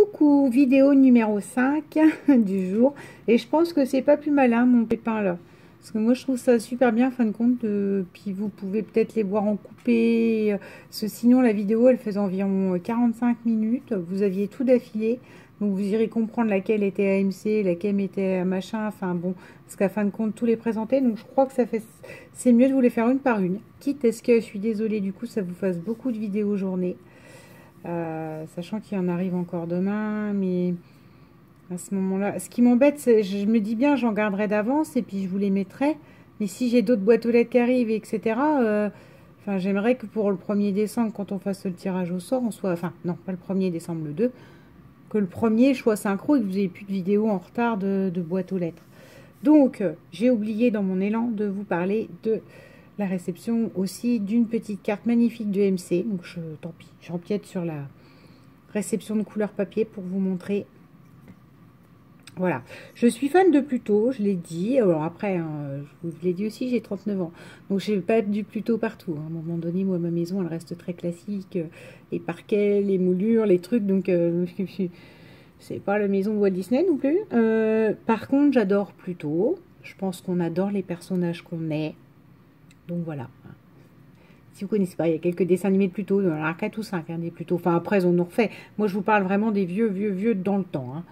Coucou, vidéo numéro 5 du jour. Et je pense que c'est pas plus malin mon pépin là. Parce que moi je trouve ça super bien en fin de compte. Puis vous pouvez peut-être les voir en coupé. Parce que sinon la vidéo elle faisait environ 45 minutes. Vous aviez tout d'affilée. Donc vous irez comprendre laquelle était AMC, laquelle était machin. Enfin bon, parce qu'à fin de compte tous les présenter. Donc je crois que c'est mieux de vous les faire une par une. Quitte à ce que je suis désolée du coup ça vous fasse beaucoup de vidéos journée. Sachant qu'il en arrive encore demain, mais à ce moment-là, ce qui m'embête, c'est je me dis bien, j'en garderai d'avance et puis je vous les mettrai. Mais si j'ai d'autres boîtes aux lettres qui arrivent, etc., enfin, j'aimerais que pour le 1er décembre, quand on fasse le tirage au sort, on soit, enfin, non, pas le 1er décembre, le 2, que le 1er soit synchro et que vous n'ayez plus de vidéos en retard de boîte aux lettres. Donc, j'ai oublié dans mon élan de vous parler de la réception aussi d'une petite carte magnifique de MC. Donc, tant pis, j'empiète sur la réception de couleur papier pour vous montrer. Voilà, je suis fan de Pluto, je l'ai dit. Alors après, hein, je vous l'ai dit aussi, j'ai 39 ans. Donc, je ne vais pas être du Pluto partout. Hein. À un moment donné, moi, ma maison, elle reste très classique. Les parquets, les moulures, les trucs. Donc, c'est pas la maison de Walt Disney non plus. Par contre, j'adore Pluto. Je pense qu'on adore les personnages qu'on est. Donc voilà. Si vous connaissez pas, il y a quelques dessins animés de Pluto, il y en a 4 ou 5 hein, des Pluto. Enfin après, on en refait. Moi, je vous parle vraiment des vieux dans le temps.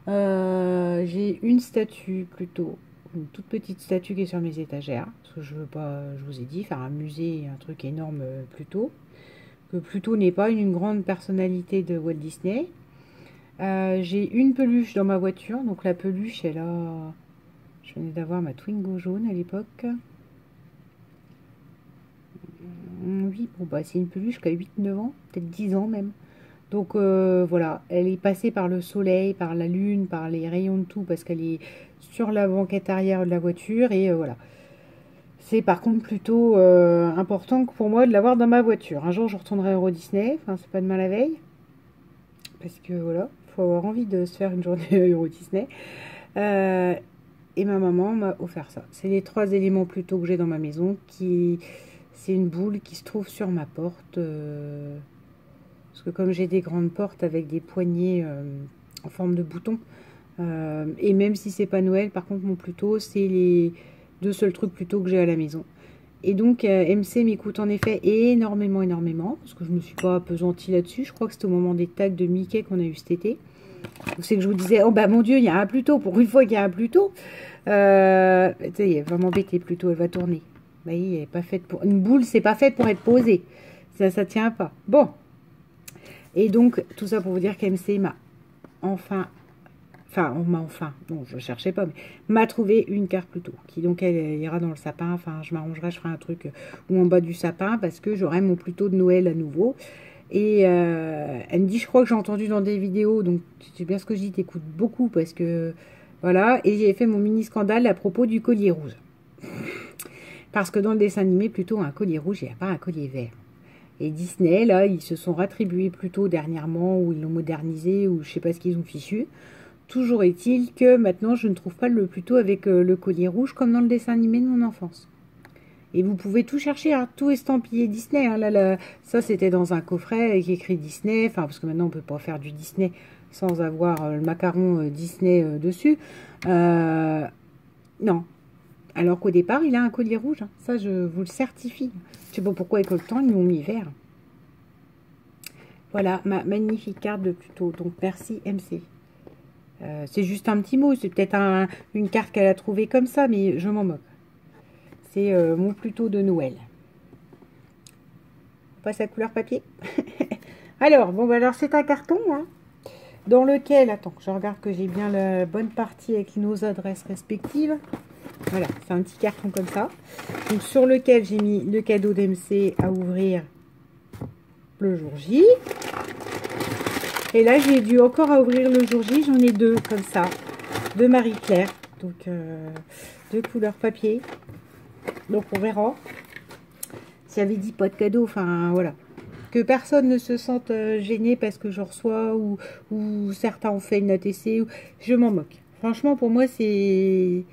Hein. J'ai une statue Pluto, une toute petite statue qui est sur mes étagères. Parce que je veux pas, je vous ai dit, faire un musée, un truc énorme Pluto. Que Pluto n'est pas une grande personnalité de Walt Disney. J'ai une peluche dans ma voiture. Donc la peluche, elle a... Je venais d'avoir ma Twingo jaune à l'époque. Oui, bon bah c'est une peluche qui a 8-9 ans, peut-être 10 ans même. Donc voilà, elle est passée par le soleil, par la lune, par les rayons de tout, parce qu'elle est sur la banquette arrière de la voiture. Et voilà. C'est par contre plutôt important pour moi de l'avoir dans ma voiture. Un jour je retournerai à Euro Disney, enfin c'est pas demain la veille. Parce que voilà, il faut avoir envie de se faire une journée à Euro Disney. Et ma maman m'a offert ça. C'est les 3 éléments plutôt que j'ai dans ma maison qui... C'est une boule qui se trouve sur ma porte. Parce que comme j'ai des grandes portes avec des poignées en forme de bouton, et même si c'est pas Noël, par contre mon Pluto, c'est les 2 seuls trucs Pluto que j'ai à la maison. Et donc MC m'écoute en effet énormément, parce que je ne me suis pas appesantie là-dessus. Je crois que c'était au moment des tags de Mickey qu'on a eu cet été. C'est que je vous disais, oh bah mon Dieu, il y a un Pluto, pour une fois qu'il y a un Pluto. Tu sais, elle va m'embêter Pluto, elle va tourner. Vous voyez, elle est pas faite pour... Une boule, c'est pas fait pour être posée. Ça tient pas. Bon. Et donc, tout ça pour vous dire qu'MC m'a enfin... Enfin, non, je cherchais pas, mais m'a trouvé une carte Pluto. Qui donc, elle ira dans le sapin. Enfin, je m'arrangerai, je ferai un truc ou en bas du sapin parce que j'aurai mon Pluto de Noël à nouveau. Et elle me dit, je crois que j'ai entendu dans des vidéos, donc c'est bien ce que je dis, t'écoutes beaucoup parce que... Voilà, et j'ai fait mon mini scandale à propos du collier rouge. Parce que dans le dessin animé, plutôt un collier rouge, il n'y a pas un collier vert. Et Disney, là, ils se sont rattribués plutôt dernièrement, ou ils l'ont modernisé, ou je sais pas ce qu'ils ont fichu. Toujours est-il que maintenant, je ne trouve pas le Pluto avec le collier rouge comme dans le dessin animé de mon enfance. Et vous pouvez tout chercher, hein, tout estampillé Disney. Hein, là, ça, c'était dans un coffret avec écrit Disney. Enfin, parce que maintenant, on peut pas faire du Disney sans avoir le macaron Disney dessus. Non. Alors qu'au départ, il a un collier rouge. Hein. Ça, je vous le certifie. Je sais pas pourquoi, avec le temps, ils m'ont mis vert. Voilà, ma magnifique carte de Pluto. Donc, merci MC. C'est juste un petit mot. C'est peut-être une carte qu'elle a trouvée comme ça, mais je m'en moque. C'est mon Pluto de Noël. On passe à couleur papier. Alors, bon, bah, alors c'est un carton, hein, dans lequel, attends, je regarde que j'ai bien la bonne partie avec nos adresses respectives. Voilà, c'est un petit carton comme ça. Donc, sur lequel j'ai mis le cadeau d'MC à ouvrir le jour J. Et là, j'ai dû encore à ouvrir le jour J. J'en ai 2 comme ça, de Marie-Claire. Donc, 2 couleurs papier. Donc, on verra. Si j'avais dit pas de cadeau, enfin, voilà. Que personne ne se sente gêné parce que je reçois ou certains ont fait une note essai. Je m'en moque. Franchement, pour moi, c'est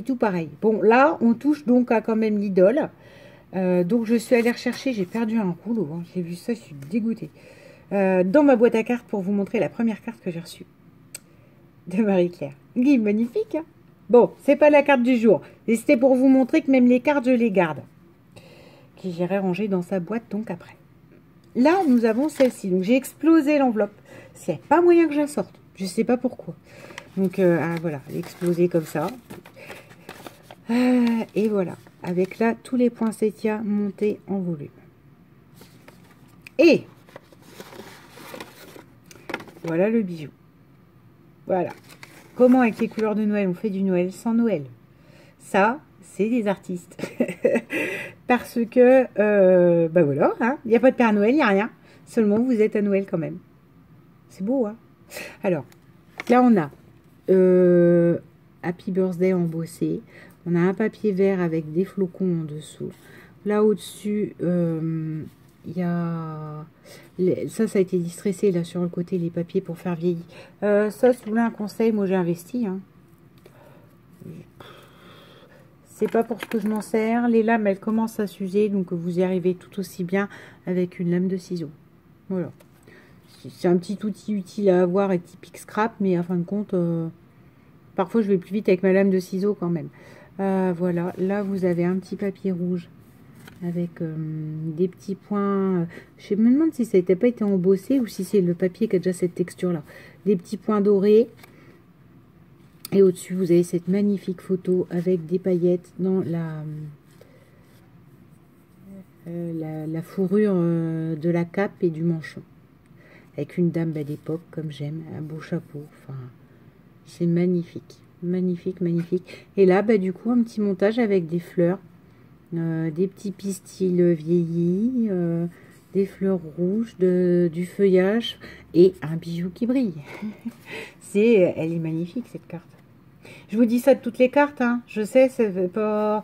tout pareil. Bon, là, on touche donc à quand même l'idole. Donc, je suis allée rechercher. J'ai perdu un rouleau. Hein. J'ai vu ça, je suis dégoûtée. dans ma boîte à cartes pour vous montrer la première carte que j'ai reçue de Marie-Claire. Oui, magnifique, hein. Bon, c'est pas la carte du jour. Et c'était pour vous montrer que même les cartes, je les garde. Qui j'irai ranger dans sa boîte donc après. Là, nous avons celle-ci. Donc, j'ai explosé l'enveloppe. Il n'y a pas moyen que je la sorte. Je ne sais pas pourquoi. Donc, voilà, elle est explosée comme ça. Et voilà. Avec là, tous les poinsettias montés en volume. Et voilà le bijou. Voilà. Comment, avec les couleurs de Noël, on fait du Noël sans Noël? Ça, c'est des artistes. Parce que, bah voilà, hein, il n'y a pas de Père Noël, il n'y a rien. Seulement, vous êtes à Noël quand même. C'est beau, hein? Alors, là, on a Happy Birthday embossé. On a un papier vert avec des flocons en dessous. Là, au-dessus, il y a... Ça a été distressé, là, sur le côté, les papiers pour faire vieillir. Ça, si vous voulez un conseil, moi, j'ai investi, hein. C'est pas pour ce que je m'en sers. Les lames, elles commencent à s'user, donc vous y arrivez tout aussi bien avec une lame de ciseaux. Voilà. C'est un petit outil utile à avoir et typique scrap, mais en fin de compte, parfois je vais plus vite avec ma lame de ciseaux quand même. Voilà, là vous avez un petit papier rouge avec des petits points. Je me demande si ça n'était pas été embossé ou si c'est le papier qui a déjà cette texture-là. Des petits points dorés. Et au-dessus, vous avez cette magnifique photo avec des paillettes dans la fourrure de la cape et du manchon. Avec une dame d'époque, comme j'aime, un beau chapeau. Enfin, c'est magnifique. Magnifique, magnifique. Et là, du coup, un petit montage avec des fleurs. Des petits pistils vieillis. Des fleurs rouges, du feuillage. Et un bijou qui brille. Elle est magnifique, cette carte. Je vous dis ça de toutes les cartes, hein. Je sais, ça fait pas...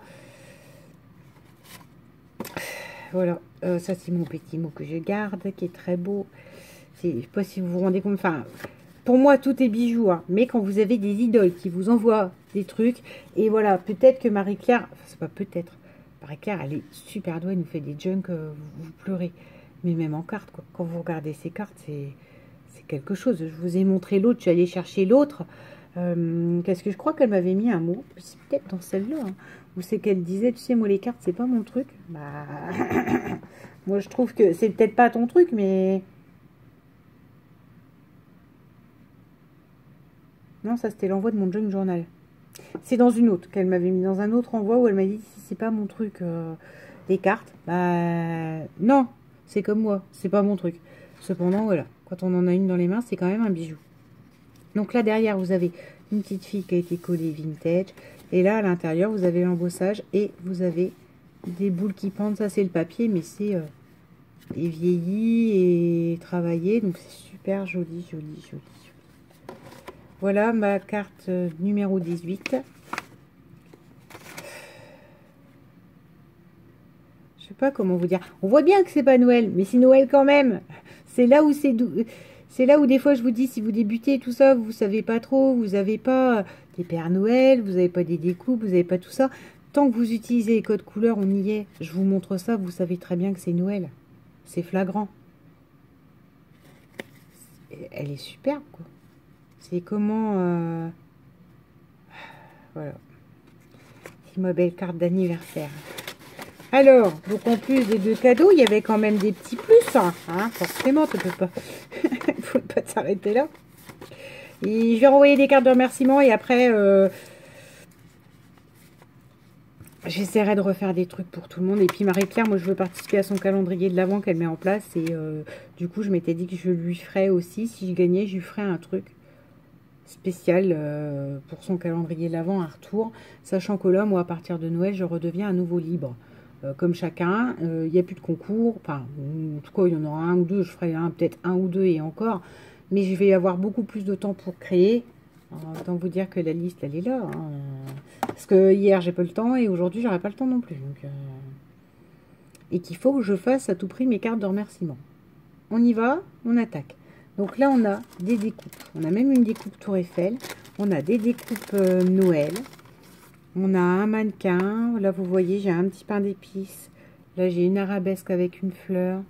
Voilà, ça c'est mon petit mot que je garde, qui est très beau. Je ne sais pas si vous vous rendez compte, enfin, pour moi tout est bijou, hein. Mais quand vous avez des idoles qui vous envoient des trucs, et voilà, peut-être que Marie-Claire, enfin c'est pas peut-être, Marie-Claire, elle est super douée, elle nous fait des junks, vous pleurez. Mais même en carte, quoi. Quand vous regardez ces cartes, c'est quelque chose. Je vous ai montré l'autre, je suis allée chercher l'autre. Qu'est-ce que je crois qu'elle m'avait mis un mot, c'est peut-être dans celle-là, hein, où c'est qu'elle disait, tu sais, moi les cartes, c'est pas mon truc. Bah, moi je trouve que c'est peut-être pas ton truc, mais... Non, ça c'était l'envoi de mon junk journal. C'est dans une autre, qu'elle m'avait mis dans un autre envoi où elle m'a dit, si c'est pas mon truc, les cartes, bah, non, c'est comme moi, c'est pas mon truc. Cependant, voilà, quand on en a une dans les mains, c'est quand même un bijou. Donc là, derrière, vous avez une petite fille qui a été collée vintage. Et là, à l'intérieur, vous avez l'embossage et vous avez des boules qui pendent. Ça, c'est le papier, mais c'est vieilli et travaillé. Donc, c'est super joli, joli, joli. Voilà ma carte numéro 18. Je sais pas comment vous dire. On voit bien que c'est pas Noël, mais c'est Noël quand même. C'est là où c'est là où des fois je vous dis, si vous débutez tout ça, vous savez pas trop, vous n'avez pas des Pères Noël, vous n'avez pas des découpes, vous n'avez pas tout ça. Tant que vous utilisez les codes couleurs, on y est. Je vous montre ça, vous savez très bien que c'est Noël. C'est flagrant. Elle est superbe, quoi. C'est comment... Voilà. C'est ma belle carte d'anniversaire. Alors, donc en plus des deux cadeaux, il y avait quand même des petits plus, hein, forcément, tu peux pas, faut pas t'arrêter là. Et je vais renvoyer des cartes de remerciement et après, j'essaierai de refaire des trucs pour tout le monde. Et puis Marie-Claire, moi je veux participer à son calendrier de l'Avent qu'elle met en place et du coup je m'étais dit que je lui ferais aussi, si je gagnais, je lui ferais un truc spécial pour son calendrier de l'Avent, un retour, sachant que là, moi à partir de Noël, je redeviens à nouveau libre. Comme chacun, il n'y a plus de concours, enfin, en tout cas, il y en aura un ou deux, je ferai peut-être un ou deux et encore, mais je vais avoir beaucoup plus de temps pour créer. Alors, autant vous dire que la liste, elle est là, hein. Parce que hier, j'ai pas le temps et aujourd'hui, j'aurai pas le temps non plus. Donc, et qu'il faut que je fasse à tout prix mes cartes de remerciement. On y va, on attaque. Donc là, on a des découpes. On a même une découpe Tour Eiffel. On a des découpes Noël. On a un mannequin. Là, vous voyez, j'ai un petit pain d'épices. Là, j'ai une arabesque avec une fleur.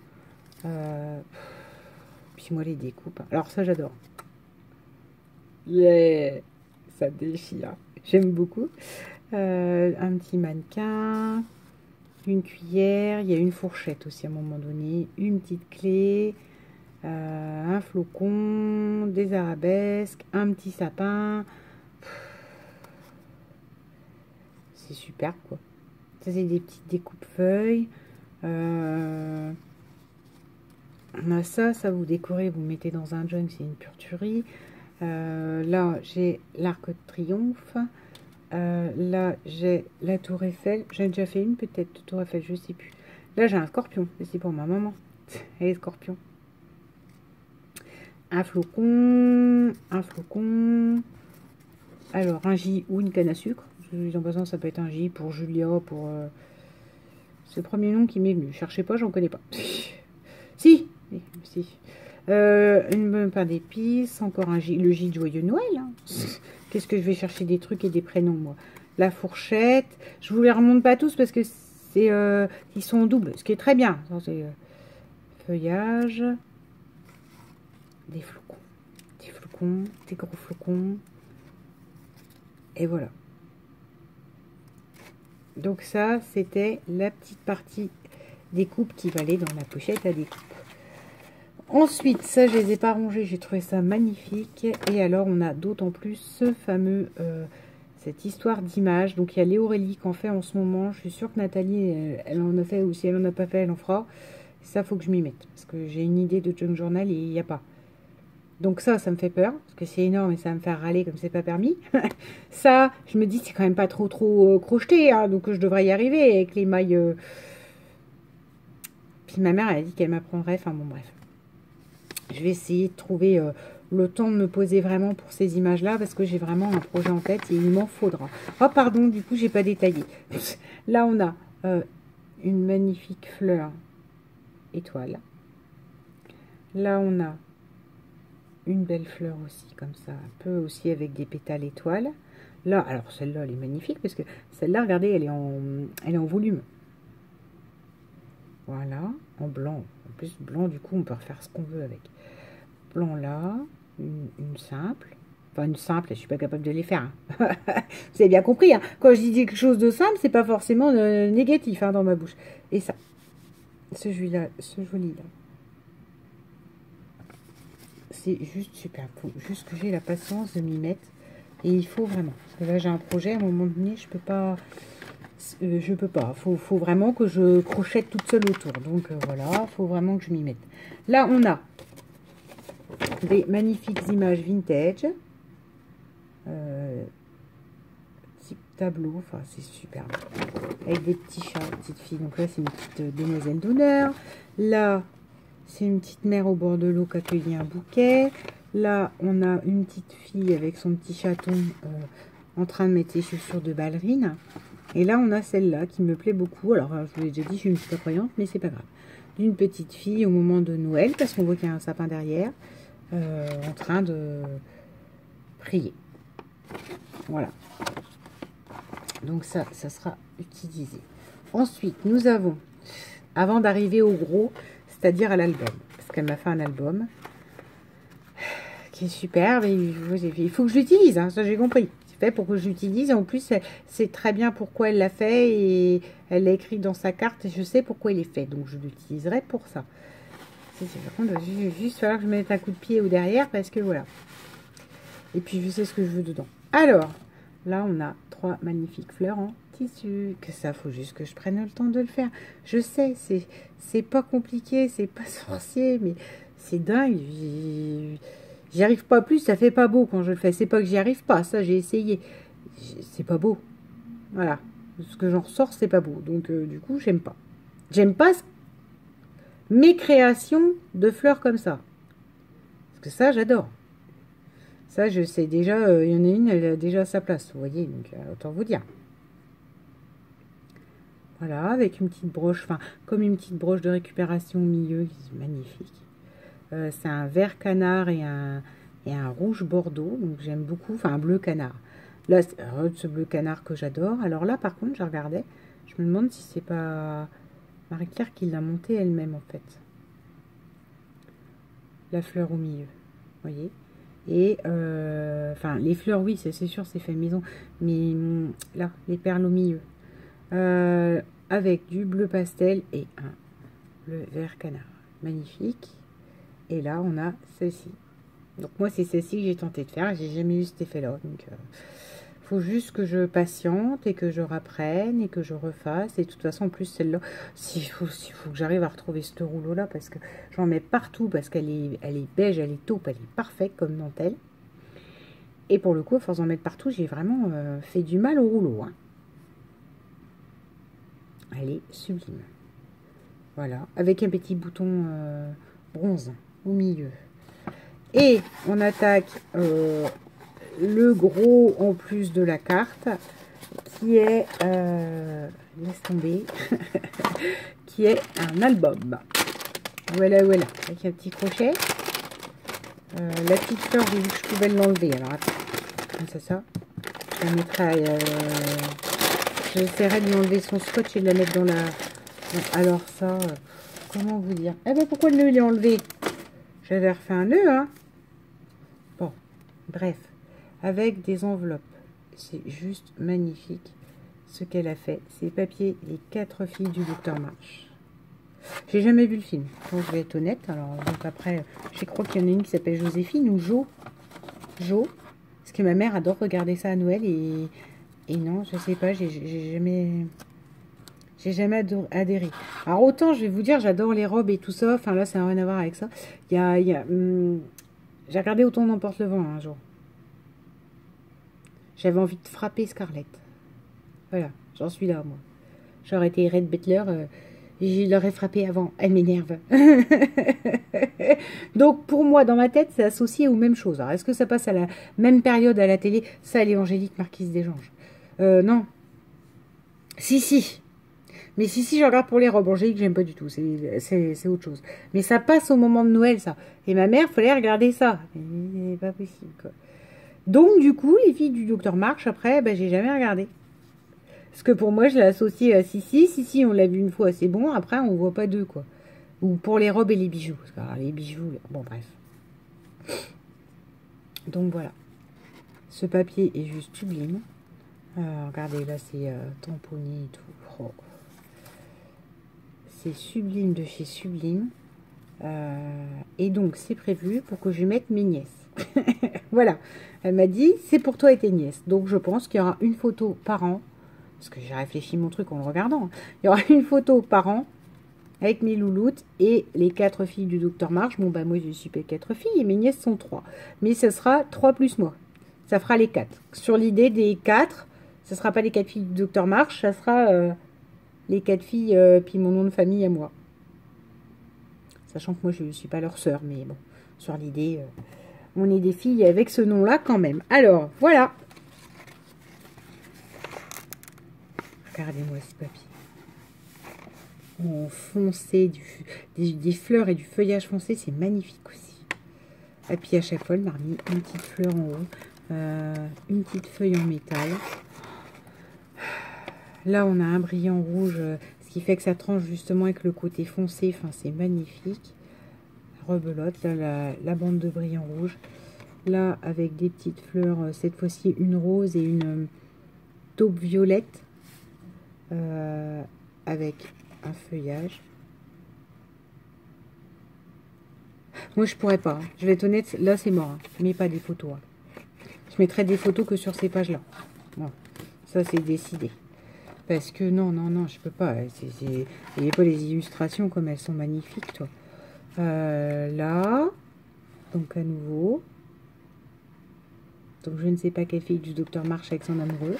Puis moi, les découpes. Alors ça, j'adore. Yeah, ça déchire. J'aime beaucoup. Un petit mannequin, une cuillère, il y a une fourchette aussi à un moment donné, une petite clé, un flocon, des arabesques, un petit sapin. C'est super quoi. Ça c'est des petites découpes feuilles. On a ça vous décorez, vous mettez dans un junk, c'est une pure tuerie. Là j'ai l'arc de triomphe. Là, j'ai la tour Eiffel. J'ai déjà fait une, peut-être, tour Eiffel, je sais plus. Là, j'ai un scorpion. C'est pour ma maman. Allez, scorpion. Un flocon. Un flocon. Alors, un J ou une canne à sucre. En passant, ça peut être un J pour Julia, pour... C'est le premier nom qui m'est venu. Cherchez pas, j'en connais pas. Si. Si. Une bonne pain d'épices. Encore un J. Le J de Joyeux Noël. Hein. Qu'est-ce que je vais chercher des trucs et des prénoms, moi. La fourchette. Je vous les remonte pas tous parce que c'est ils sont en double, ce qui est très bien. Feuillage. Des flocons, des gros flocons. Et voilà. Donc ça, c'était la petite partie découpe qui va aller dans la pochette à découpe. Ensuite, ça, je les ai pas rangés, j'ai trouvé ça magnifique. Et alors, on a d'autant plus ce fameux, cette histoire d'image. Donc, il y a Léorélie qui en fait en ce moment. Je suis sûre que Nathalie, elle en a fait, ou si elle en a pas fait, elle en fera. Ça, faut que je m'y mette. Parce que j'ai une idée de junk journal et il n'y a pas. Donc ça me fait peur. Parce que c'est énorme et ça va me faire râler comme c'est pas permis. Ça, je me dis, c'est quand même pas trop crocheté. Hein, donc, je devrais y arriver avec les mailles. Puis ma mère, elle a dit qu'elle m'apprendrait. Enfin, bon, bref. Je vais essayer de trouver le temps de me poser vraiment pour ces images-là parce que j'ai vraiment un projet en tête et il m'en faudra. Oh, pardon, du coup, j'ai pas détaillé. Là, on a une magnifique fleur étoile. Là, on a une belle fleur aussi, comme ça, un peu aussi avec des pétales étoiles. Là, alors celle-là, elle est magnifique parce que celle-là, regardez, elle est en volume. Voilà, en blanc. En plus, blanc, du coup, on peut refaire ce qu'on veut avec. Blanc là, une simple. Enfin, une simple, je ne suis pas capable de les faire. Hein. Vous avez bien compris. Hein. Quand je dis quelque chose de simple, c'est pas forcément négatif hein, dans ma bouche. Et ça, ce joli-là. C'est juste super. Il faut juste que j'ai la patience de m'y mettre. Et il faut vraiment. Parce que là, j'ai un projet. À un moment donné, je peux pas. Faut vraiment que je crochette toute seule autour. Donc voilà, faut vraiment que je m'y mette. Là, on a des magnifiques images vintage. Type tableau. Enfin, c'est super. Avec des petits chats, petites filles. Donc là, c'est une petite demoiselle d'honneur. Là, c'est une petite mère au bord de l'eau qui accueillit un bouquet. Là, on a une petite fille avec son petit chaton en train de mettre ses chaussures de ballerine. Et là, on a celle-là qui me plaît beaucoup. Alors, je vous l'ai déjà dit, je ne suis pas croyante, mais c'est pas grave. D'une petite fille au moment de Noël, parce qu'on voit qu'il y a un sapin derrière, en train de prier. Voilà. Donc ça sera utilisé. Ensuite, nous avons, avant d'arriver au gros, c'est-à-dire à l'album, parce qu'elle m'a fait un album qui est superbe, et il faut que je l'utilise, hein, ça j'ai compris. Fait pour que j'utilise, et en plus c'est très bien pourquoi elle l'a fait et elle l'a écrit dans sa carte et je sais pourquoi il est fait, donc je l'utiliserai pour ça. Par contre, il va juste falloir que je mette un coup de pied au derrière parce que voilà. Et puis je sais ce que je veux dedans. Alors là on a 3 magnifiques fleurs en tissu. Que ça, faut juste que je prenne le temps de le faire. Je sais, c'est pas compliqué, c'est pas sorcier, mais c'est dingue. J'y arrive pas plus, ça fait pas beau quand je le fais. C'est pas que j'y arrive pas, ça j'ai essayé. C'est pas beau. Voilà. Ce que j'en ressors, c'est pas beau. Donc du coup, j'aime pas. J'aime pas mes créations de fleurs comme ça. Parce que ça, j'adore. Ça, je sais déjà, il y en a une, elle a déjà sa place, vous voyez. Donc autant vous dire. Voilà, avec une petite broche, enfin, comme une petite broche de récupération au milieu, magnifique. C'est un vert canard et un rouge bordeaux, donc j'aime beaucoup, enfin un bleu canard. Là, c'est ce bleu canard que j'adore. Alors là, par contre, je regardais, je me demande si c'est pas Marie-Claire qui l'a monté elle-même, en fait. la fleur au milieu. Vous voyez? Et, enfin, les fleurs, oui, c'est sûr, c'est fait maison. Mais là, les perles au milieu. Avec du bleu pastel et un bleu vert canard. Magnifique. Et là, on a celle-ci. Donc, moi, c'est celle-ci que j'ai tenté de faire. J'ai jamais eu cet effet-là. Donc, faut juste que je patiente et que je rapprenne et que je refasse. Et de toute façon, en plus, celle-là, s'il faut que j'arrive à retrouver ce rouleau-là, parce que j'en mets partout, parce qu'elle est beige, elle est taupe, elle est parfaite comme dentelle. Et pour le coup, à force d'en mettre partout, j'ai vraiment fait du mal au rouleau. Hein. Elle est sublime. Voilà, avec un petit bouton bronze au milieu. Et on attaque le gros en plus de la carte, qui est, laisse tomber, qui est un album. Voilà, voilà, avec un petit crochet. La petite fleur, j'ai vu que je pouvais l'enlever. Alors, attends, comme ça. Je la mettrai, j'essaierai de lui enlever son scotch et de la mettre dans la... Bon, alors ça, comment vous dire? Eh ben, pourquoi le nœud il est enlevé? J'avais refait un nœud, hein. Bon, bref, avec des enveloppes. C'est juste magnifique ce qu'elle a fait. Ces papiers, les 4 filles du Docteur March. J'ai jamais vu le film, donc je vais être honnête. Alors, donc après, je crois qu'il y en a une qui s'appelle Joséphine ou Jo. Jo, parce que ma mère adore regarder ça à Noël et non, je sais pas, j'ai jamais adhéré. Alors autant, je vais vous dire, j'adore les robes et tout ça. Enfin là, ça n'a rien à voir avec ça. J'ai regardé Autant n'emporte le vent un jour. J'avais envie de frapper Scarlett. Voilà, j'en suis là, moi. J'aurais été Red Butler, je l'aurais frappé avant. Elle m'énerve. Donc pour moi, dans ma tête, c'est associé aux mêmes choses. Alors est-ce que ça passe à la même période à la télé? Ça, l'Évangélique Marquise des Anges. Non. Si. Mais si, je regarde pour les robes angéliques, j'aime pas du tout. C'est autre chose. Mais ça passe au moment de Noël, ça. Et ma mère, fallait regarder ça. C'est pas possible, quoi. Donc, du coup, les filles du Docteur March, après, ben, j'ai jamais regardé. Parce que pour moi, je l'ai associé à Sissi. Sissi, on l'a vu une fois, c'est bon. Après, on voit pas deux, quoi. Ou pour les robes et les bijoux. Parce que, alors, les bijoux, bon, bref. Donc, voilà. Ce papier est juste sublime. Regardez, là, c'est tamponné et tout. Oh. C'est Sublime de chez Sublime. Et donc, c'est prévu pour que je mette mes nièces. Voilà. Elle m'a dit, c'est pour toi et tes nièces. Donc, je pense qu'il y aura une photo par an. Parce que j'ai réfléchi mon truc en le regardant. Il y aura une photo par an avec mes louloutes et les 4 filles du Docteur March. Bon, bah, moi, je suis pas 4 filles et mes nièces sont 3. Mais ce sera 3 plus moi. Ça fera les 4. Sur l'idée des 4, ce sera pas les 4 filles du Docteur March, ça sera les 4 filles, puis mon nom de famille à moi. Sachant que moi, je ne suis pas leur sœur, mais bon, sur l'idée, on est des filles avec ce nom-là quand même. Alors, voilà. Regardez-moi ce papier. En foncé, des fleurs et du feuillage foncé, c'est magnifique aussi. Et puis à chaque fois, elle m'a remis une petite fleur en haut, une petite feuille en métal. Là, on a un brillant rouge, ce qui fait que ça tranche justement avec le côté foncé. Enfin, c'est magnifique. Rebelote, là, la bande de brillant rouge. Là, avec des petites fleurs, cette fois-ci une rose et une taupe violette. Avec un feuillage. Moi, je pourrais pas. Hein. Je vais être honnête, là, c'est mort. Hein. Je mets pas des photos. Hein. Je mettrai des photos que sur ces pages-là. Bon, ça, c'est décidé. Parce que non, je peux pas. Il n'y a pas les illustrations comme elles sont magnifiques, toi. Là, donc à nouveau. Donc, je ne sais pas quelle fille du Docteur March avec son amoureux.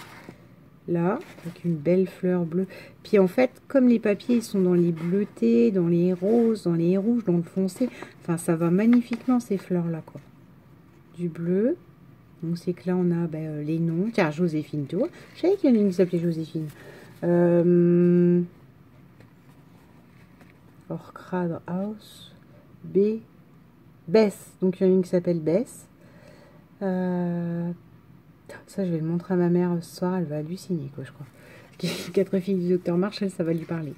Là, avec une belle fleur bleue. Puis en fait, comme les papiers sont dans les bleutés, dans les roses, dans les rouges, dans le foncé, enfin ça va magnifiquement ces fleurs-là, quoi. Du bleu. Donc c'est que là on a les noms. Tiens, Joséphine, tu vois. Je savais qu'il y en a une qui s'appelait Joséphine. Orcrad House. Bess. Donc il y en a une qui s'appelle Bess. Ça, je vais le montrer à ma mère ce soir. Elle va halluciner, quoi, je crois. 4 filles du Docteur March, ça va lui parler.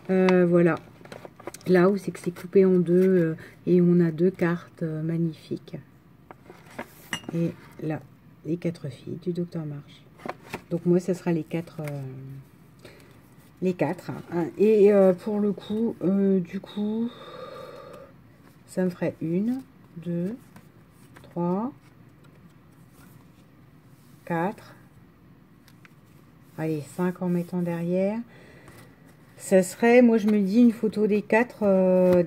Voilà. Là où c'est que c'est coupé en deux et on a deux cartes magnifiques. Et là, les 4 filles du Docteur March. Donc moi, ce sera les 4. Les 4. Hein. Et pour le coup, du coup, ça me ferait 1, 2, 3, 4. Allez, 5 en mettant derrière. Ça serait, moi je me dis, une photo des 4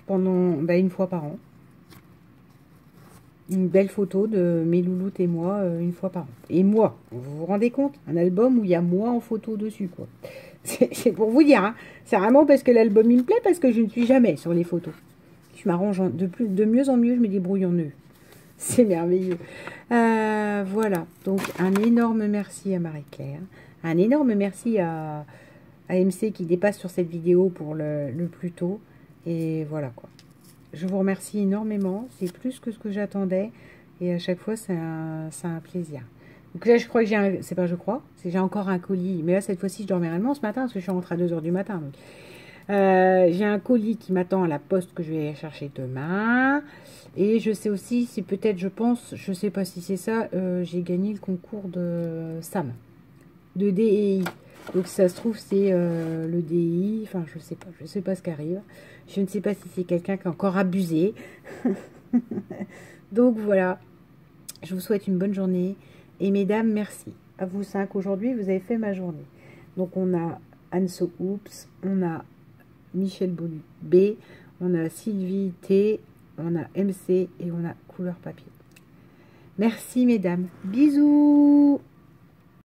pendant une fois par an. Une belle photo de mes louloutes et moi, une fois par an. Et moi, vous vous rendez compte? Un album où il y a moi en photo dessus, quoi. C'est pour vous dire, hein. C'est vraiment parce que l'album il me plaît, parce que je ne suis jamais sur les photos. Je m'arrange de mieux en mieux, je me débrouille en eux. C'est merveilleux. Voilà, donc un énorme merci à Marie-Claire. Un énorme merci à MC qui dépasse sur cette vidéo pour le plus tôt. Et voilà quoi. Je vous remercie énormément. C'est plus que ce que j'attendais. Et à chaque fois, c'est un plaisir. Donc là, je crois que j'ai un... C'est pas je crois. C'est j'ai encore un colis. Mais là, cette fois-ci, je dormais réellement ce matin parce que je suis rentrée à 2 h du matin. Donc. J'ai un colis qui m'attend à la poste que je vais chercher demain. Et je sais aussi, si peut-être, je pense, je sais pas si c'est ça, j'ai gagné le concours de SAM, de DEI. Donc ça se trouve, c'est le DI, enfin je sais pas ce qui arrive. Je ne sais pas si c'est quelqu'un qui a encore abusé. Donc voilà, je vous souhaite une bonne journée. Et mesdames, merci. À vous 5 aujourd'hui, vous avez fait ma journée. Donc on a Anso Oops, on a Michel Bolu B, on a Sylvie T, on a MC et on a Couleur Papier. Merci mesdames. Bisous.